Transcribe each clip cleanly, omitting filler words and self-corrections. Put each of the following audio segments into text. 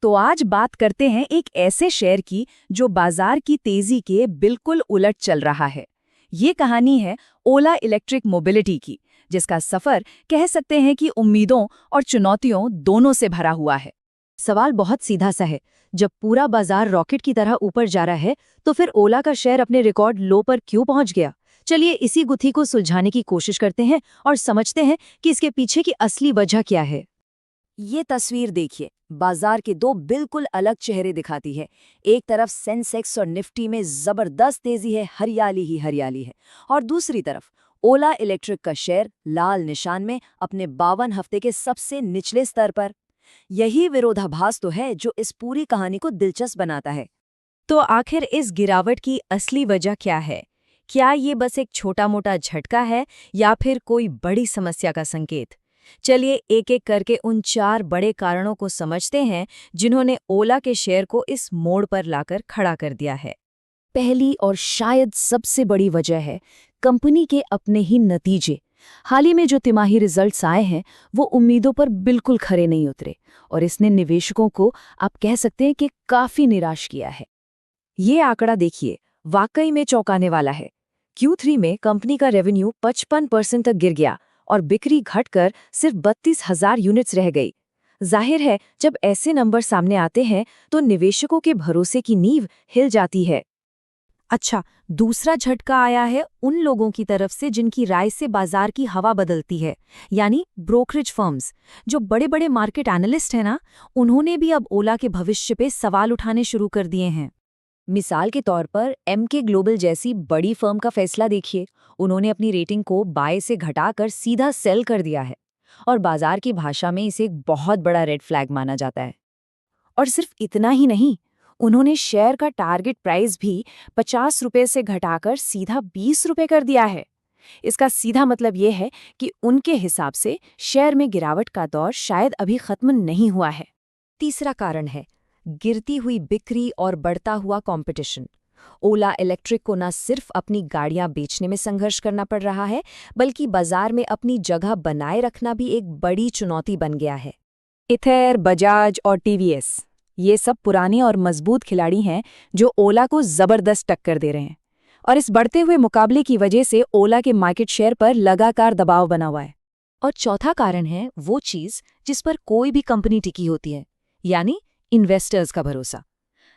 तो आज बात करते हैं एक ऐसे शेयर की जो बाजार की तेजी के बिल्कुल उलट चल रहा है। ये कहानी है ओला इलेक्ट्रिक मोबिलिटी की, जिसका सफर कह सकते हैं कि उम्मीदों और चुनौतियों दोनों से भरा हुआ है। सवाल बहुत सीधा सा है, जब पूरा बाजार रॉकेट की तरह ऊपर जा रहा है तो फिर ओला का शेयर अपने रिकॉर्ड लो पर क्यों पहुंच गया? चलिए इसी गुत्थी को सुलझाने की कोशिश करते हैं और समझते हैं कि इसके पीछे की असली वजह क्या है। ये तस्वीर देखिए, बाजार के दो बिल्कुल अलग चेहरे दिखाती है। एक तरफ सेंसेक्स और निफ्टी में जबरदस्त तेजी है, हरियाली ही हरियाली है, और दूसरी तरफ ओला इलेक्ट्रिक का शेयर लाल निशान में अपने 52 हफ्ते के सबसे निचले स्तर पर। यही विरोधाभास तो है जो इस पूरी कहानी को दिलचस्प बनाता है। तो आखिर इस गिरावट की असली वजह क्या है? क्या ये बस एक छोटा-मोटा झटका है या फिर कोई बड़ी समस्या का संकेत? चलिए एक एक करके उन 4 बड़े कारणों को समझते हैं जिन्होंने ओला के शेयर को इस मोड़ पर लाकर खड़ा कर दिया है। पहली और शायद सबसे बड़ी वजह है कंपनी के अपने ही नतीजे। हाल ही में जो तिमाही रिजल्ट्स आए हैं वो उम्मीदों पर बिल्कुल खरे नहीं उतरे और इसने निवेशकों को आप कह सकते हैं कि काफी निराश किया है। ये आंकड़ा देखिए, वाकई में चौंकाने वाला है। Q3 में कंपनी का रेवेन्यू 55% तक गिर गया और बिक्री घटकर सिर्फ 32,000 यूनिट्स रह गई। जाहिर है, जब ऐसे नंबर सामने आते हैं तो निवेशकों के भरोसे की नींव हिल जाती है। अच्छा, दूसरा झटका आया है उन लोगों की तरफ से जिनकी राय से बाजार की हवा बदलती है, यानी ब्रोकरेज फर्म्स। जो बड़े-बड़े मार्केट एनालिस्ट हैं ना, उन्होंने भी अब ओला के भविष्य पे सवाल उठाने शुरू कर दिए हैं। मिसाल के तौर पर MK ग्लोबल जैसी बड़ी फर्म का फैसला देखिए। उन्होंने अपनी रेटिंग को बाय से घटाकर सीधा सेल कर दिया है और बाजार की भाषा में इसे एक बहुत बड़ा रेड फ्लैग माना जाता है। और सिर्फ इतना ही नहीं, उन्होंने शेयर का टारगेट प्राइस भी 50 रुपये से घटाकर सीधा 20 रुपये कर दिया है। इसका सीधा मतलब ये है कि उनके हिसाब से शेयर में गिरावट का दौर शायद अभी खत्म नहीं हुआ है। तीसरा कारण है गिरती हुई बिक्री और बढ़ता हुआ कंपटीशन। ओला इलेक्ट्रिक को न सिर्फ अपनी गाड़ियां बेचने में संघर्ष करना पड़ रहा है, बल्कि बाजार में अपनी जगह बनाए रखना भी एक बड़ी चुनौती बन गया है। इथर, बजाज और TVS, ये सब पुराने और मजबूत खिलाड़ी हैं जो ओला को जबरदस्त टक्कर दे रहे हैं, और इस बढ़ते हुए मुकाबले की वजह से ओला के मार्केट शेयर पर लगातार दबाव बना हुआ है। और चौथा कारण है वो चीज जिस पर कोई भी कंपनी टिकी होती है, यानी इन्वेस्टर्स का भरोसा।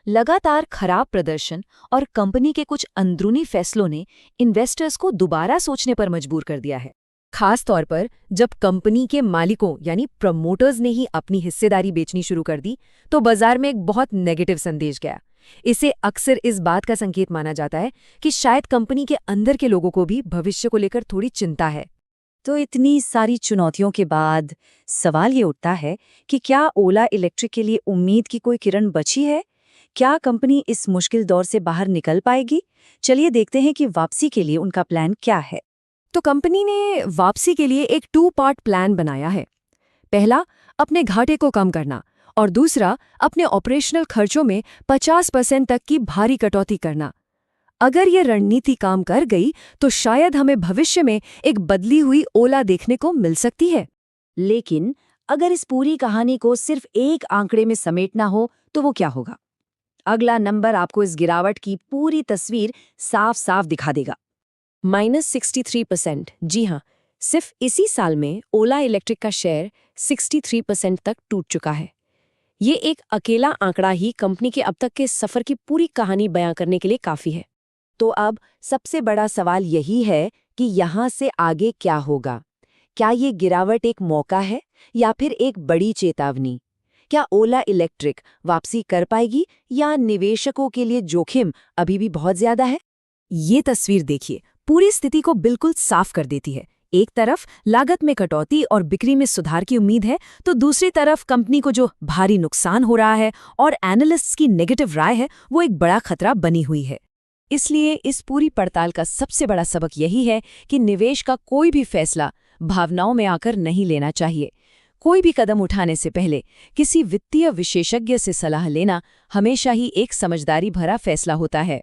लगातार खराब प्रदर्शन और कंपनी के कुछ अंदरूनी फैसलों ने इन्वेस्टर्स को दोबारा सोचने पर मजबूर कर दिया है। खास तौर पर जब कंपनी के मालिकों यानी प्रमोटर्स ने ही अपनी हिस्सेदारी बेचनी शुरू कर दी तो बाजार में एक बहुत नेगेटिव संदेश गया। इसे अक्सर इस बात का संकेत माना जाता है कि शायद कंपनी के अंदर के लोगों को भी भविष्य को लेकर थोड़ी चिंता है। तो इतनी सारी चुनौतियों के बाद सवाल ये उठता है कि क्या ओला इलेक्ट्रिक के लिए उम्मीद की कोई किरण बची है? क्या कंपनी इस मुश्किल दौर से बाहर निकल पाएगी? चलिए देखते हैं कि वापसी के लिए उनका प्लान क्या है। तो कंपनी ने वापसी के लिए एक 2 पार्ट प्लान बनाया है। पहला, अपने घाटे को कम करना, और दूसरा, अपने ऑपरेशनल खर्चों में 50% तक की भारी कटौती करना। अगर ये रणनीति काम कर गई तो शायद हमें भविष्य में एक बदली हुई ओला देखने को मिल सकती है। लेकिन अगर इस पूरी कहानी को सिर्फ एक आंकड़े में समेटना हो तो वो क्या होगा? अगला नंबर आपको इस गिरावट की पूरी तस्वीर साफ साफ दिखा देगा। -63%। जी हाँ, सिर्फ इसी साल में ओला इलेक्ट्रिक का शेयर 63% तक टूट चुका है। ये एक अकेला आंकड़ा ही कंपनी के अब तक के सफर की पूरी कहानी बयां करने के लिए काफी है। तो अब सबसे बड़ा सवाल यही है कि यहाँ से आगे क्या होगा? क्या ये गिरावट एक मौका है या फिर एक बड़ी चेतावनी? क्या ओला इलेक्ट्रिक वापसी कर पाएगी या निवेशकों के लिए जोखिम अभी भी बहुत ज्यादा है? ये तस्वीर देखिए, पूरी स्थिति को बिल्कुल साफ कर देती है। एक तरफ लागत में कटौती और बिक्री में सुधार की उम्मीद है, तो दूसरी तरफ कंपनी को जो भारी नुकसान हो रहा है और एनालिस्ट्स की नेगेटिव राय है, वो एक बड़ा खतरा बनी हुई है। इसलिए इस पूरी पड़ताल का सबसे बड़ा सबक यही है कि निवेश का कोई भी फैसला भावनाओं में आकर नहीं लेना चाहिए। कोई भी कदम उठाने से पहले किसी वित्तीय विशेषज्ञ से सलाह लेना हमेशा ही एक समझदारी भरा फैसला होता है।